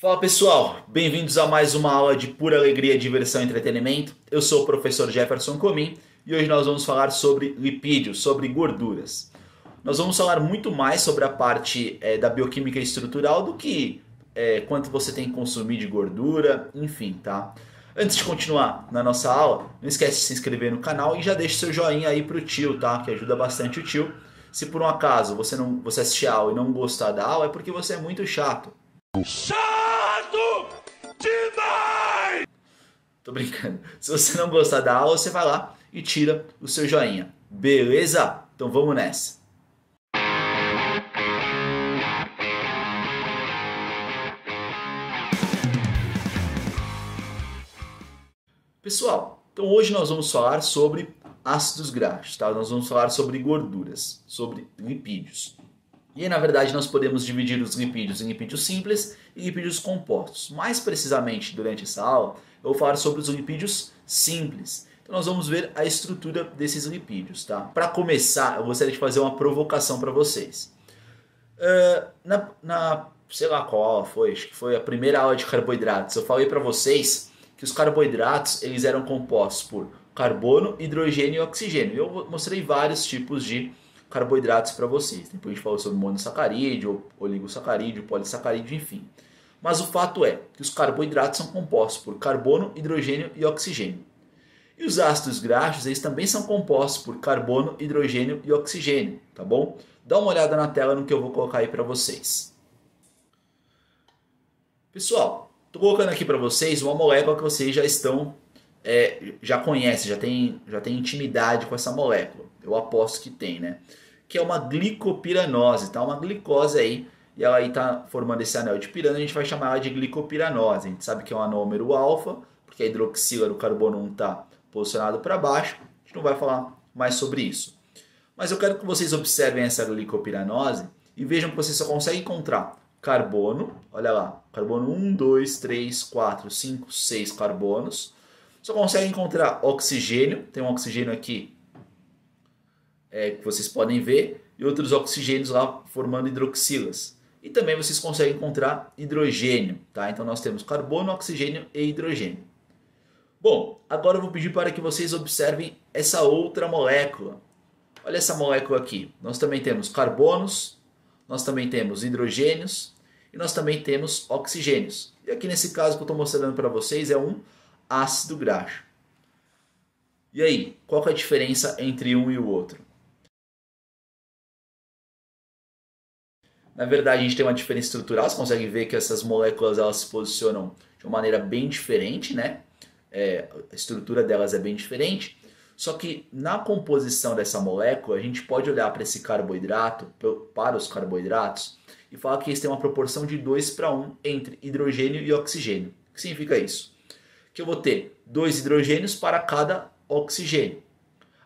Fala pessoal, bem-vindos a mais uma aula de pura alegria, diversão e entretenimento. Eu sou o professor Jefferson Comin e hoje nós vamos falar sobre lipídios, sobre gorduras. Nós vamos falar muito mais sobre a parte da bioquímica estrutural do que quanto você tem que consumir de gordura, enfim, tá? Antes de continuar na nossa aula, não esquece de se inscrever no canal e já deixa seu joinha aí pro tio, tá? Que ajuda bastante o tio. Se por um acaso você assistir a aula e não gostar da aula, é porque você é muito chato. Chato demais! Tô brincando. Se você não gostar da aula, você vai lá e tira o seu joinha. Beleza? Então vamos nessa. Pessoal, então hoje nós vamos falar sobre ácidos graxos, tá? Nós vamos falar sobre gorduras, sobre lipídios. E aí, na verdade, nós podemos dividir os lipídios em lipídios simples e lipídios compostos. Mais precisamente, durante essa aula, eu vou falar sobre os lipídios simples. Então, nós vamos ver a estrutura desses lipídios, tá? Para começar, eu gostaria de fazer uma provocação para vocês. Sei lá qual aula foi, acho que foi a primeira aula de carboidratos. Eu falei para vocês que os carboidratos eles eram compostos por carbono, hidrogênio e oxigênio. Eu mostrei vários tipos de carboidratos para vocês. Depois a gente falou sobre monossacarídeo, oligosacarídeo, polissacarídeo, enfim. Mas o fato é que os carboidratos são compostos por carbono, hidrogênio e oxigênio. E os ácidos graxos, eles também são compostos por carbono, hidrogênio e oxigênio, tá bom? Dá uma olhada na tela no que eu vou colocar aí para vocês. Pessoal, estou colocando aqui para vocês uma molécula que vocês já conhecem, já tem intimidade com essa molécula. Eu aposto que tem, né? Que é uma glicopiranose, tá? Uma glicose aí, e ela aí tá formando esse anel de pirano, a gente vai chamar ela de glicopiranose. A gente sabe que é um anômero alfa, porque a hidroxila do carbono 1 está posicionado para baixo. A gente não vai falar mais sobre isso. Mas eu quero que vocês observem essa glicopiranose e vejam que vocês só conseguem encontrar carbono, olha lá, carbono 1, 2, 3, 4, 5, 6 carbonos. Só conseguem encontrar oxigênio, tem um oxigênio aqui que vocês podem ver, e outros oxigênios lá formando hidroxilas. E também vocês conseguem encontrar hidrogênio, tá? Então nós temos carbono, oxigênio e hidrogênio. Bom, agora eu vou pedir para que vocês observem essa outra molécula. Olha essa molécula aqui. Nós também temos carbonos, nós também temos hidrogênios e nós também temos oxigênios. E aqui nesse caso que eu estou mostrando para vocês é um ácido graxo. E aí, qual que é a diferença entre um e o outro? Na verdade, a gente tem uma diferença estrutural. Você consegue ver que essas moléculas elas se posicionam de uma maneira bem diferente, né? A estrutura delas é bem diferente. Só que na composição dessa molécula, a gente pode olhar para esse carboidrato, para os carboidratos, e falar que eles têm uma proporção de 2 para 1 entre hidrogênio e oxigênio. O que significa isso? Que eu vou ter 2 hidrogênios para cada oxigênio.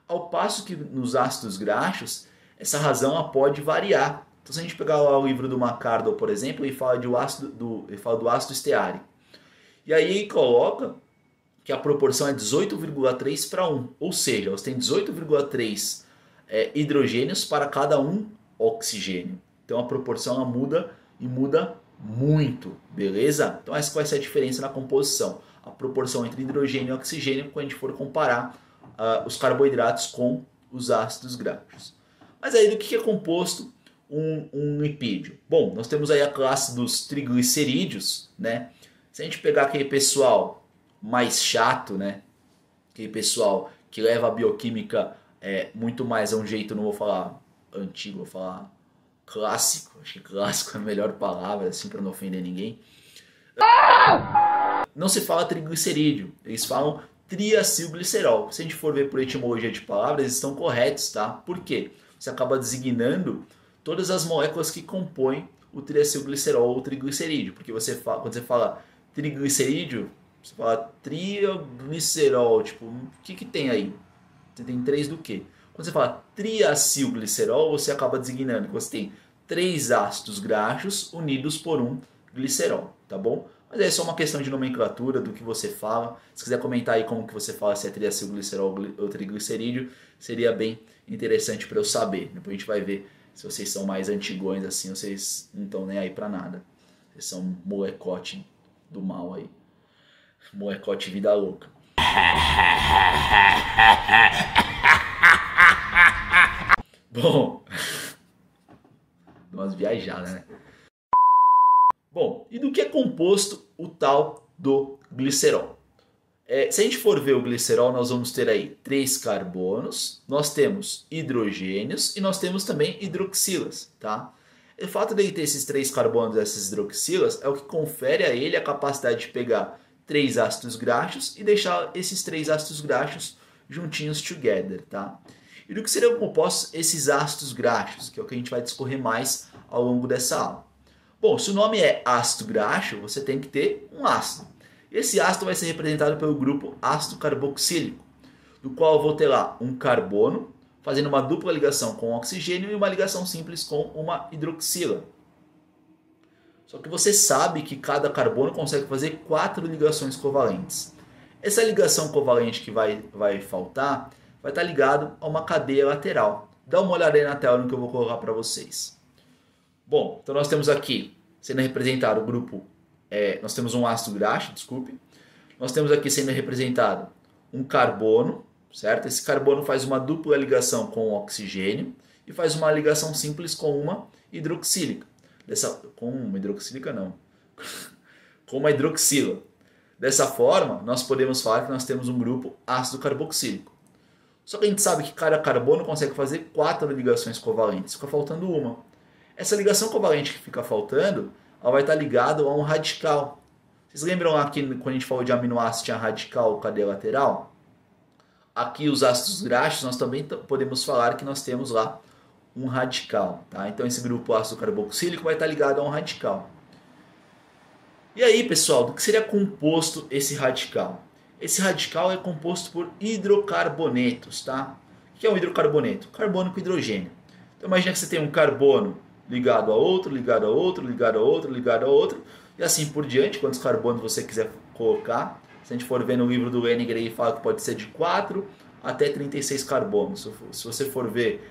Ao passo que nos ácidos graxos, essa razão ela pode variar. Então, se a gente pegar lá o livro do McArdle, por exemplo, ele fala do ácido esteárico. E aí ele coloca que a proporção é 18,3 para 1. Ou seja, você tem 18,3 hidrogênios para cada um oxigênio. Então a proporção ela muda e muda muito, beleza? Então essa vai ser a diferença na composição. A proporção entre hidrogênio e oxigênio quando a gente for comparar os carboidratos com os ácidos graxos. Mas aí do que é composto um lipídio? Bom, nós temos aí a classe dos triglicerídeos, né? Se a gente pegar aquele pessoal mais chato, né? Aquele pessoal que leva a bioquímica muito mais a um jeito, não vou falar antigo, vou falar clássico. Acho que clássico é a melhor palavra, assim, para não ofender ninguém. Não se fala triglicerídeo, eles falam triacilglicerol. Se a gente for ver por etimologia de palavras, eles estão corretos, tá? Por quê? Você acaba designando todas as moléculas que compõem o triacilglicerol ou triglicerídeo. Porque quando você fala triglicerídeo, você fala triglicerol, tipo, o que tem aí? Você tem 3 do quê? Quando você fala triacilglicerol, você acaba designando que você tem 3 ácidos graxos unidos por um glicerol, tá bom? Mas é só uma questão de nomenclatura do que você fala. Se quiser comentar aí como que você fala, se é triacilglicerol ou triglicerídeo, seria bem interessante para eu saber. Depois a gente vai ver se vocês são mais antigões assim, vocês não estão nem aí para nada. Esse é um molecote do mal aí. Molecote vida louca. Bom, dá umas viajadas, né? Bom, e do que é composto o tal do glicerol? Se a gente for ver o glicerol, nós vamos ter aí 3 carbonos, nós temos hidrogênios e nós temos também hidroxilas, tá? O fato de ele ter esses 3 carbonos e essas hidroxilas é o que confere a ele a capacidade de pegar 3 ácidos graxos e deixar esses 3 ácidos graxos juntinhos together, tá? E do que seriam compostos esses ácidos graxos, que é o que a gente vai discorrer mais ao longo dessa aula. Bom, se o nome é ácido graxo, você tem que ter um ácido. Esse ácido vai ser representado pelo grupo ácido carboxílico, do qual eu vou ter lá um carbono, fazendo uma dupla ligação com oxigênio e uma ligação simples com uma hidroxila. Só que você sabe que cada carbono consegue fazer 4 ligações covalentes. Essa ligação covalente que vai faltar vai estar ligado a uma cadeia lateral. Dá uma olhada aí na tela no que eu vou colocar para vocês. Bom, então nós temos aqui, sendo representado o grupo, nós temos um ácido graxo, desculpe. Nós temos aqui sendo representado um carbono, certo? Esse carbono faz uma dupla ligação com o oxigênio e faz uma ligação simples com uma hidroxílica. Com uma hidroxílica não, com uma hidroxila. Dessa forma, nós podemos falar que nós temos um grupo ácido carboxílico. Só que a gente sabe que cada carbono consegue fazer 4 ligações covalentes, fica faltando uma. Essa ligação covalente que fica faltando, ela vai estar ligada a um radical. Vocês lembram lá que quando a gente falou de aminoácido tinha radical, cadeia lateral? Aqui os ácidos graxos nós também podemos falar que nós temos lá um radical, tá? Então esse grupo ácido carboxílico vai estar ligado a um radical. E aí, pessoal, do que seria composto esse radical? Esse radical é composto por hidrocarbonetos, tá? O que é um hidrocarboneto? Carbono com hidrogênio. Então imagina que você tem um carbono ligado a outro, ligado a outro, ligado a outro, ligado a outro, e assim por diante, quantos carbonos você quiser colocar. Se a gente for ver no livro do Lehninger, ele fala que pode ser de 4 até 36 carbonos. Se você for ver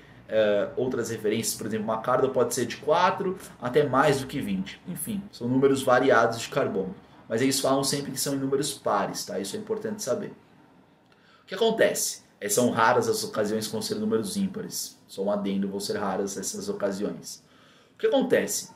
outras referências, por exemplo, uma carda pode ser de 4 até mais do que 20. Enfim, são números variados de carbono. Mas eles falam sempre que são em números pares, tá? Isso é importante saber. O que acontece? São raras as ocasiões que vão ser números ímpares. Só um adendo, vão ser raras essas ocasiões. O que acontece?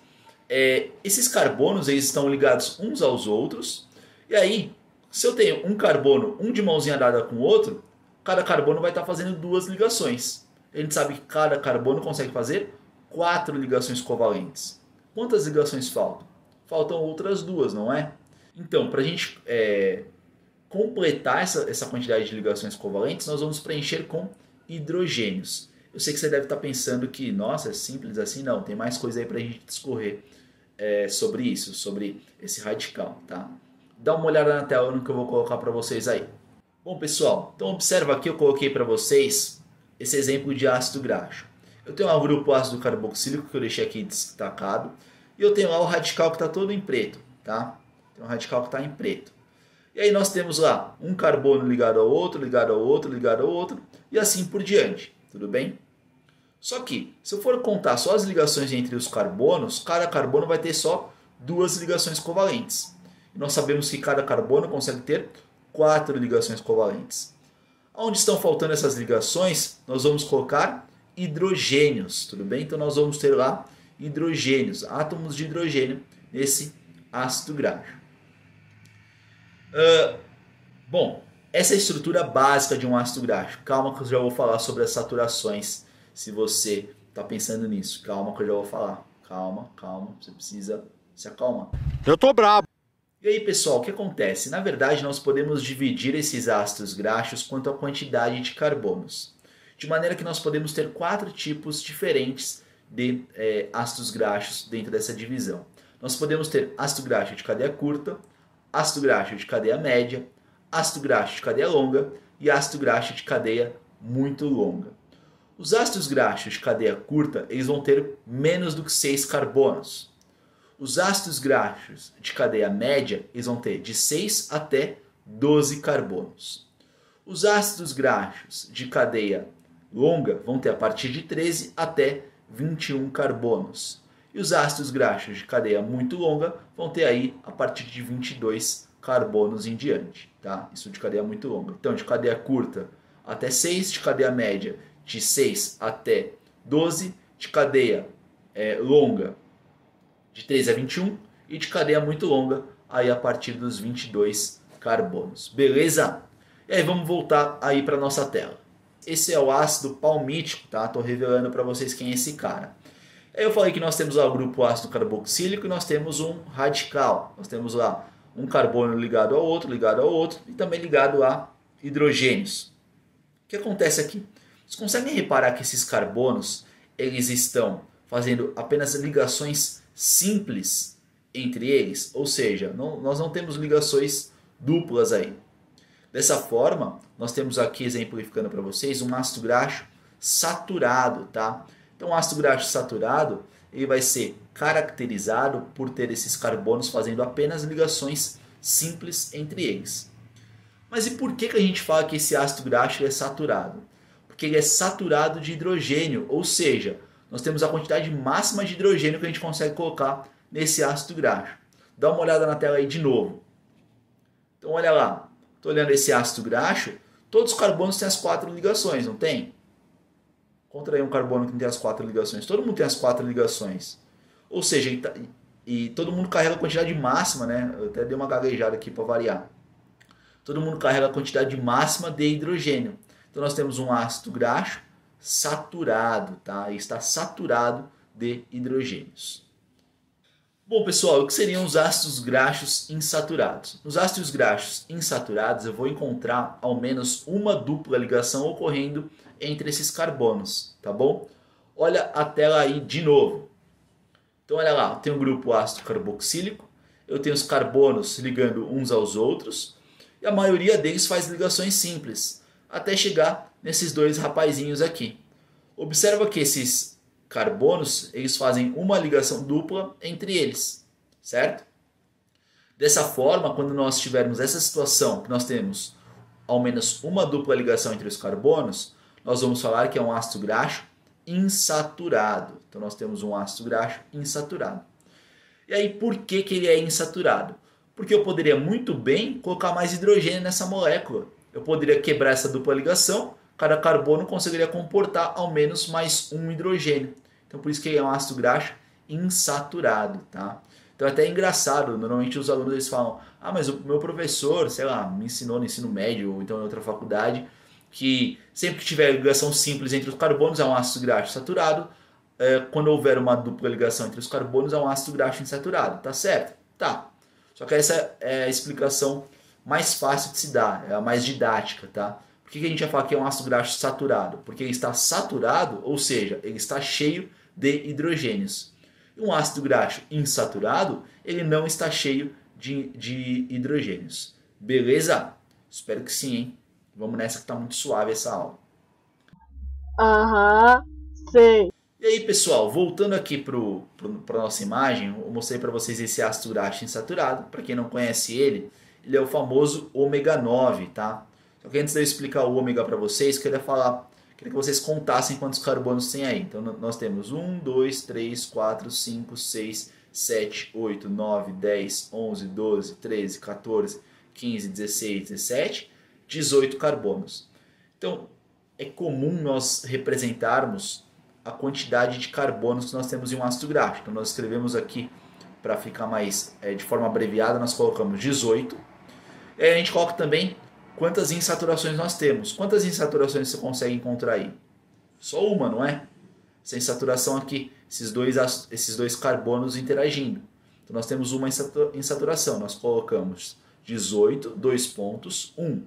Esses carbonos eles estão ligados uns aos outros. E aí, se eu tenho um carbono, um de mãozinha dada com o outro, cada carbono vai estar fazendo 2 ligações. A gente sabe que cada carbono consegue fazer 4 ligações covalentes. Quantas ligações faltam? Faltam outras 2, não é? Então, para a gente completar essa quantidade de ligações covalentes, nós vamos preencher com hidrogênios. Eu sei que você deve estar pensando que, nossa, é simples assim. Não, tem mais coisa aí para a gente discorrer sobre isso, sobre esse radical, tá? Dá uma olhada na tela no que eu vou colocar para vocês aí. Bom, pessoal, então observa aqui, eu coloquei para vocês esse exemplo de ácido graxo. Eu tenho lá o grupo ácido carboxílico, que eu deixei aqui destacado, e eu tenho lá o radical que está todo em preto, tá? Tem um radical que está em preto. E aí nós temos lá um carbono ligado ao outro, ligado ao outro, ligado ao outro, e assim por diante, tudo bem? Só que, se eu for contar só as ligações entre os carbonos, cada carbono vai ter só 2 ligações covalentes. E nós sabemos que cada carbono consegue ter 4 ligações covalentes. Onde estão faltando essas ligações, nós vamos colocar hidrogênios, tudo bem? Então nós vamos ter lá hidrogênios, átomos de hidrogênio nesse ácido graxo. Bom, essa é a estrutura básica de um ácido graxo. Calma que eu já vou falar sobre as saturações, se você está pensando nisso. Calma que eu já vou falar. Calma, você precisa se acalmar. Eu tô brabo. E aí, pessoal, o que acontece? Na verdade, nós podemos dividir esses ácidos graxos quanto à quantidade de carbonos. De maneira que nós podemos ter 4 tipos diferentes de ácidos graxos dentro dessa divisão. Nós podemos ter ácido graxo de cadeia curta, ácido graxo de cadeia média, ácido graxo de cadeia longa e ácido graxo de cadeia muito longa. Os ácidos graxos de cadeia curta eles vão ter menos do que 6 carbonos. Os ácidos graxos de cadeia média eles vão ter de 6 até 12 carbonos. Os ácidos graxos de cadeia longa vão ter a partir de 13 até 21 carbonos. E os ácidos graxos de cadeia muito longa vão ter aí a partir de 22 carbonos em diante, tá? Isso de cadeia muito longa. Então, de cadeia curta até 6, de cadeia média de 6 até 12, de cadeia longa de 3 a 21 e de cadeia muito longa aí a partir dos 22 carbonos. Beleza? E aí vamos voltar aí para nossa tela. Esse é o ácido palmítico, tá? Tô revelando para vocês quem é esse cara. Aí eu falei que nós temos lá o grupo ácido carboxílico e nós temos um radical. Nós temos lá um carbono ligado ao outro e também ligado a hidrogênios. O que acontece aqui? Vocês conseguem reparar que esses carbonos eles estão fazendo apenas ligações simples entre eles? Ou seja, nós não temos ligações duplas aí. Dessa forma, nós temos aqui, exemplificando para vocês, um ácido graxo saturado, tá? Então, o ácido graxo saturado ele vai ser caracterizado por ter esses carbonos fazendo apenas ligações simples entre eles. Mas e por que a gente fala que esse ácido graxo é saturado? Porque ele é saturado de hidrogênio, ou seja, nós temos a quantidade máxima de hidrogênio que a gente consegue colocar nesse ácido graxo. Dá uma olhada na tela aí de novo. Então olha lá, estou olhando esse ácido graxo, todos os carbonos têm as 4 ligações, não tem? Encontra aí um carbono que não tem as 4 ligações. Todo mundo tem as 4 ligações. Ou seja, e todo mundo carrega a quantidade máxima, né? Eu até dei uma gaguejada aqui para variar. Todo mundo carrega a quantidade máxima de hidrogênio. Então nós temos um ácido graxo saturado, tá? E está saturado de hidrogênios. Bom, pessoal, o que seriam os ácidos graxos insaturados? Nos ácidos graxos insaturados eu vou encontrar ao menos uma dupla ligação ocorrendo entre esses carbonos, tá bom? Olha a tela aí de novo. Então olha lá, tem um grupo ácido carboxílico, eu tenho os carbonos ligando uns aos outros, e a maioria deles faz ligações simples, até chegar nesses dois rapazinhos aqui. Observa que esses carbonos, eles fazem uma ligação dupla entre eles, certo? Dessa forma, quando nós tivermos essa situação, que nós temos ao menos uma dupla ligação entre os carbonos, nós vamos falar que é um ácido graxo insaturado. Então nós temos um ácido graxo insaturado. E aí por que ele é insaturado? Porque eu poderia muito bem colocar mais hidrogênio nessa molécula. Eu poderia quebrar essa dupla ligação, cada carbono conseguiria comportar ao menos mais um hidrogênio. Então por isso que ele é um ácido graxo insaturado, tá? Então é até engraçado, normalmente os alunos eles falam: ah, mas o meu professor, sei lá, me ensinou no ensino médio ou então em outra faculdade, que sempre que tiver ligação simples entre os carbonos é um ácido graxo saturado, quando houver uma dupla ligação entre os carbonos é um ácido graxo insaturado, tá certo? Tá. Só que essa é a explicação mais fácil de se dar, é a mais didática, tá? Por que a gente vai falar que é um ácido graxo saturado? Porque ele está saturado, ou seja, ele está cheio de hidrogênios. E um ácido graxo insaturado, ele não está cheio de hidrogênios. Beleza? Espero que sim, hein? Vamos nessa que tá muito suave essa aula. Aham, sei. E aí, pessoal, voltando aqui para nossa imagem, eu mostrei para vocês esse ácido graxo insaturado. Para quem não conhece ele é o famoso ômega 9, tá? Só que antes de eu explicar o ômega para vocês, queria que vocês contassem quantos carbonos tem aí. Então nós temos 1, 2, 3, 4, 5, 6, 7, 8, 9, 10, 11, 12, 13, 14, 15, 16, 17, 18 carbonos. Então é comum nós representarmos a quantidade de carbonos que nós temos em um ácido graxo. Então nós escrevemos aqui, para ficar mais de forma abreviada, nós colocamos 18. E aí a gente coloca também quantas insaturações nós temos. Quantas insaturações você consegue encontrar aí? Só uma, não é? Essa insaturação aqui, esses dois carbonos interagindo. Então nós temos uma insaturação, nós colocamos 18, 2 pontos, 1.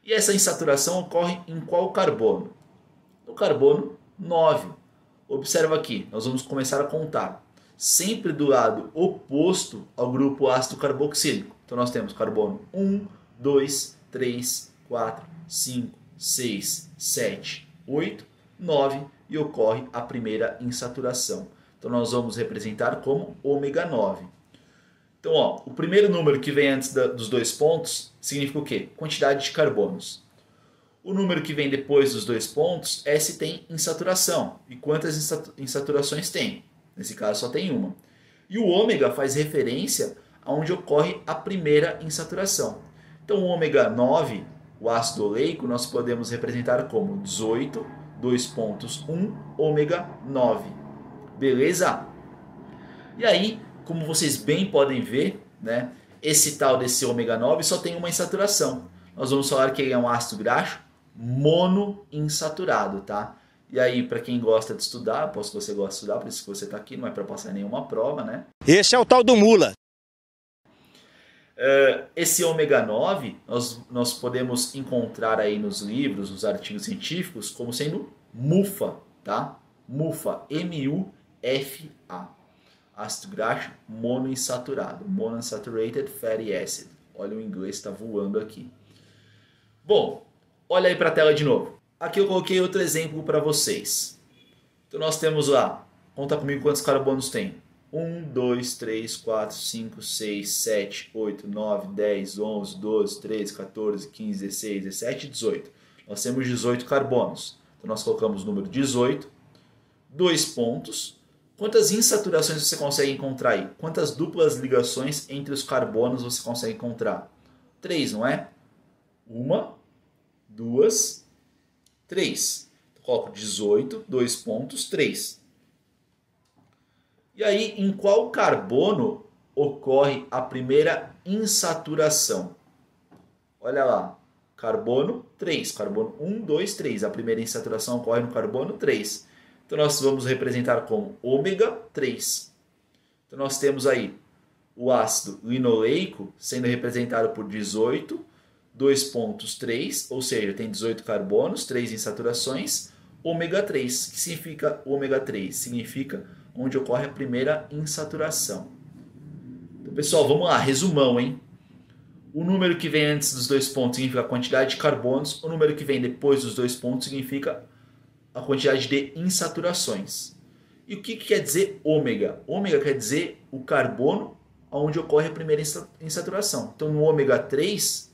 E essa insaturação ocorre em qual carbono? No carbono 9. Observa aqui, nós vamos começar a contar. Sempre do lado oposto ao grupo ácido carboxílico. Então nós temos carbono 1, 2, 3, 4, 5, 6, 7, 8, 9 e ocorre a primeira insaturação. Então nós vamos representar como ômega 9. Então o primeiro número que vem antes dos 2 pontos significa o quê? Quantidade de carbonos. O número que vem depois dos 2 pontos é se tem insaturação. E quantas insaturações tem? Nesse caso só tem uma. E o ômega faz referência aonde ocorre a primeira insaturação. Então o ômega 9, o ácido oleico, nós podemos representar como 18, 2,1 ômega 9. Beleza? E aí, como vocês bem podem ver, né, esse tal desse ômega 9 só tem uma insaturação. Nós vamos falar que ele é um ácido graxo monoinsaturado, tá? E aí, para quem gosta de estudar, aposto que você gosta de estudar, por isso que você está aqui, não é para passar nenhuma prova, né? Esse é o tal do mula. Esse ômega 9, nós podemos encontrar aí nos livros, nos artigos científicos, como sendo MUFA, tá? MUFA, M-U-F-A. Ácido graxo monoinsaturado, Monounsaturated Fatty Acid. Olha, o inglês está voando aqui. Bom, olha aí para a tela de novo. Aqui eu coloquei outro exemplo para vocês. Então nós temos lá, conta comigo quantos carbonos tem. 1, 2, 3, 4, 5, 6, 7, 8, 9, 10, 11, 12, 13, 14, 15, 16, 17 e 18. Nós temos 18 carbonos. Então nós colocamos o número 18, 2 pontos. Quantas insaturações você consegue encontrar aí? Quantas duplas ligações entre os carbonos você consegue encontrar? 3, não é? 1, 2, 3. Então, coloco 18, 2 pontos, 3. E aí, em qual carbono ocorre a primeira insaturação? Olha lá, carbono 3, carbono 1, 2, 3. A primeira insaturação ocorre no carbono 3. Então nós vamos representar como ômega 3. Então nós temos aí o ácido linoleico sendo representado por 18, 2 pontos 3, ou seja, tem 18 carbonos, 3 insaturações, ômega 3. O que significa ômega 3? Significa onde ocorre a primeira insaturação. Então, pessoal, vamos lá, resumão, hein? O número que vem antes dos 2 pontos significa a quantidade de carbonos, o número que vem depois dos 2 pontos significa a quantidade de insaturações. E o que quer dizer ômega? Ômega quer dizer o carbono onde ocorre a primeira insaturação. Então, no ômega 3,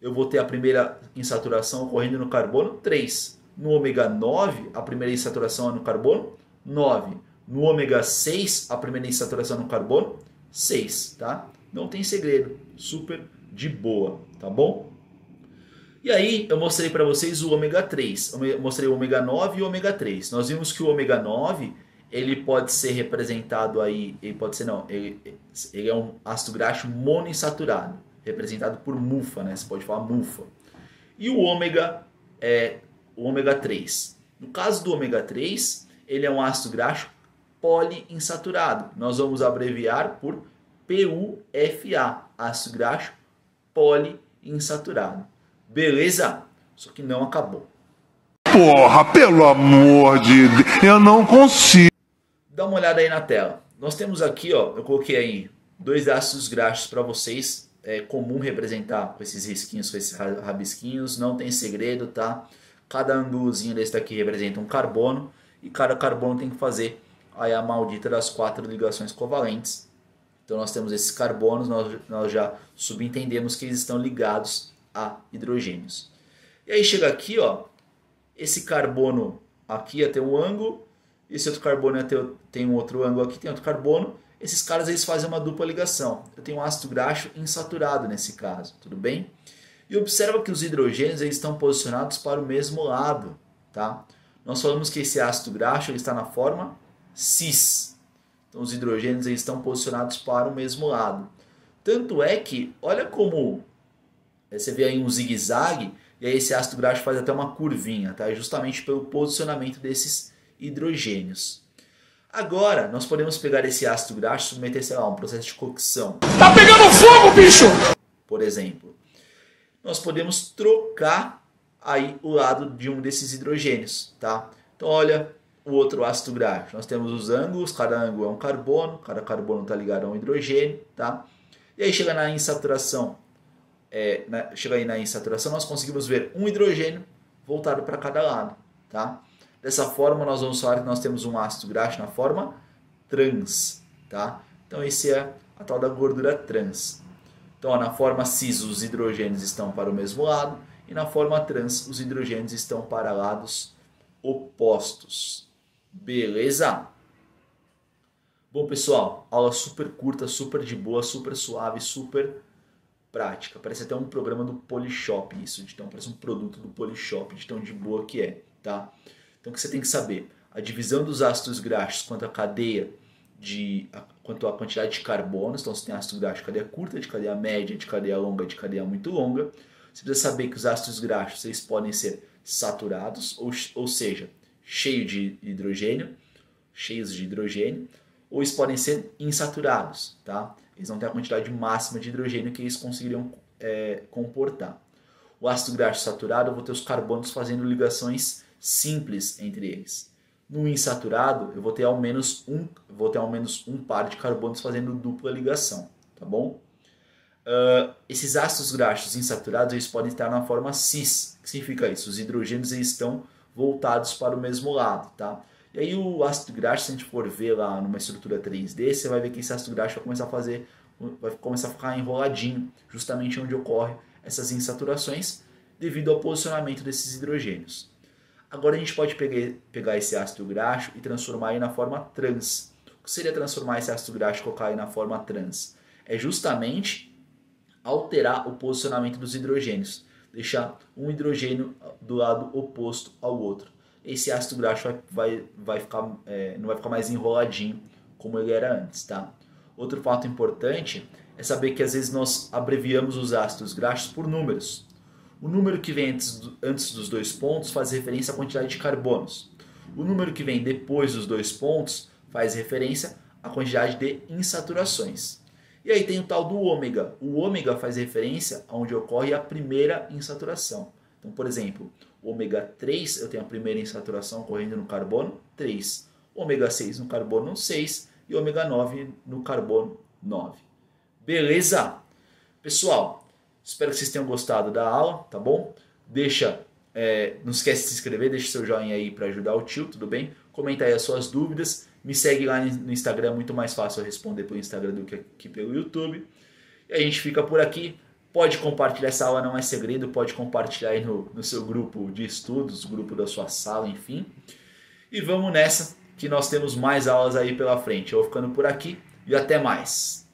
eu vou ter a primeira insaturação ocorrendo no carbono 3. No ômega 9, a primeira insaturação é no carbono 9. No ômega 6, a primeira insaturação é no carbono 6, tá? Não tem segredo, super de boa, tá bom? E aí eu mostrei para vocês o ômega 3, eu mostrei o ômega 9 e o ômega 3. Nós vimos que o ômega 9, ele pode ser representado aí, ele pode ser não, ele é um ácido graxo monoinsaturado, representado por MUFA, né? Você pode falar MUFA. E o ômega 3. No caso do ômega 3, ele é um ácido graxo poliinsaturado. Nós vamos abreviar por PUFA, ácido graxo poliinsaturado. Beleza? Só que não acabou. Porra, pelo amor de Deus, eu não consigo. Dá uma olhada aí na tela. Nós temos aqui, ó, eu coloquei aí 2 ácidos graxos para vocês. É comum representar com esses risquinhos, com esses rabisquinhos. Não tem segredo, tá? Cada ângulozinho desse daqui representa um carbono. E cada carbono tem que fazer aí a maldita das 4 ligações covalentes. Então nós temos esses carbonos, nós já subentendemos que eles estão ligados a hidrogênios. E aí chega aqui, ó, esse carbono aqui ia ter um ângulo, esse outro carbono tem um outro ângulo aqui, tem outro carbono. Esses caras eles fazem uma dupla ligação. Eu tenho um ácido graxo insaturado nesse caso, tudo bem? E observa que os hidrogênios eles estão posicionados para o mesmo lado, tá? Nós falamos que esse ácido graxo ele está na forma cis. Então os hidrogênios eles estão posicionados para o mesmo lado. Tanto é que, olha como você vê aí um zigue-zague, e aí esse ácido graxo faz até uma curvinha, tá? Justamente pelo posicionamento desses hidrogênios. Agora, nós podemos pegar esse ácido graxo e submeter, sei lá, um processo de cocção. Tá pegando fogo, bicho! Por exemplo. Nós podemos trocar aí o lado de um desses hidrogênios, tá? Então, olha o outro ácido graxo. Nós temos os ângulos, cada ângulo é um carbono, cada carbono está ligado a um hidrogênio, tá? E aí chega na insaturação. Chega aí na insaturação, nós conseguimos ver um hidrogênio voltado para cada lado, tá? Dessa forma, nós vamos falar que nós temos um ácido graxo na forma trans, tá? Então, esse é a tal da gordura trans. Então, ó, na forma cis, os hidrogênios estão para o mesmo lado, e na forma trans, os hidrogênios estão para lados opostos. Beleza? Bom, pessoal, aula super curta, super de boa, super suave, super prática. Parece até um programa do Polishop isso, então parece um produto do Polishop, de tão de boa que é, tá? Então o que você tem que saber? A divisão dos ácidos graxos quanto quanto à quantidade de carbonos. Então você tem ácido graxo de cadeia curta, de cadeia média, de cadeia longa, de cadeia muito longa. Você precisa saber que os ácidos graxos eles podem ser saturados, ou seja, cheios de hidrogênio, ou eles podem ser insaturados, tá? Eles não têm a quantidade máxima de hidrogênio que eles conseguiriam comportar. O ácido graxo saturado, eu vou ter os carbonos fazendo ligações simples entre eles. No insaturado, eu vou ter ao menos um par de carbonos fazendo dupla ligação, tá bom? Esses ácidos graxos insaturados eles podem estar na forma cis. O que significa isso? Os hidrogênios eles estão voltados para o mesmo lado, tá? E aí o ácido graxo, se a gente for ver lá numa estrutura 3D, você vai ver que esse ácido graxo vai começar a ficar enroladinho, justamente onde ocorre essas insaturações, devido ao posicionamento desses hidrogênios. Agora a gente pode pegar esse ácido graxo e transformar ele na forma trans. O que seria transformar esse ácido graxo e colocar ele na forma trans? É justamente alterar o posicionamento dos hidrogênios, deixar um hidrogênio do lado oposto ao outro. Esse ácido graxo não vai ficar mais enroladinho como ele era antes, tá? Outro fato importante é saber que às vezes nós abreviamos os ácidos graxos por números. O número que vem antes dos dois pontos faz referência à quantidade de carbonos. O número que vem depois dos dois pontos faz referência à quantidade de insaturações. E aí tem o tal do ômega. O ômega faz referência a onde ocorre a primeira insaturação. Então, por exemplo, ômega 3, eu tenho a primeira insaturação ocorrendo no carbono 3. Ômega 6 no carbono 6 e ômega 9 no carbono 9. Beleza? Pessoal, espero que vocês tenham gostado da aula, tá bom? Não esquece de se inscrever, deixa seu joinha aí para ajudar o tio, tudo bem? Comenta aí as suas dúvidas, me segue lá no Instagram, é muito mais fácil eu responder pelo Instagram do que aqui pelo YouTube. E a gente fica por aqui, pode compartilhar essa aula, não é segredo, pode compartilhar aí no seu grupo de estudos, grupo da sua sala, enfim. E vamos nessa, que nós temos mais aulas aí pela frente. Eu vou ficando por aqui e até mais.